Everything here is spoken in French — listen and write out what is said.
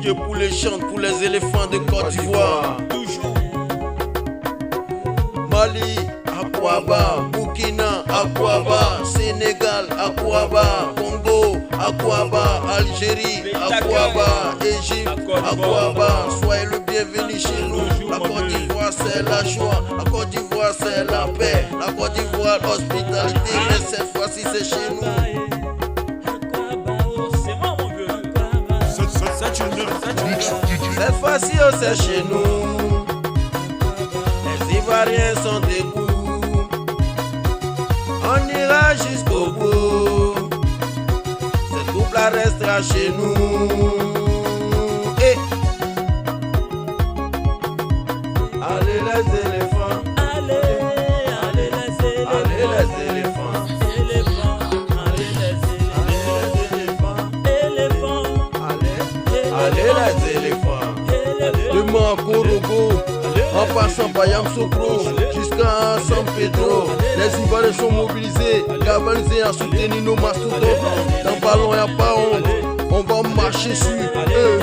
que pour les chantes, pour les éléphants de Côte d'Ivoire. Toujours. Mali, Akwaba, Burkina, Akwaba, Sénégal, Akwaba, Congo, Akwaba, Algérie, Akwaba, Égypte, Akwaba. Soyez le bienvenu chez nous. La Côte d'Ivoire c'est la joie, la Côte d'Ivoire c'est la paix, la Côte d'Ivoire l'hospitalité, mais cette fois-ci c'est chez nous. Cette fois-ci c'est chez nous. Les Ivoiriens sont debout. On ira jusqu'au bout. Cette couple restera chez nous. Et allez les éléphants. Allez les éléphants. Allez les éléphants. Allez les éléphants. De Makorogo, en passant par Yamoussoukro jusqu'à San Pedro, les Ivoiriens sont mobilisés, galvanisés à soutenir nos mastodontes. Dans le ballon, il n'y a pas honte, on va marcher sur eux.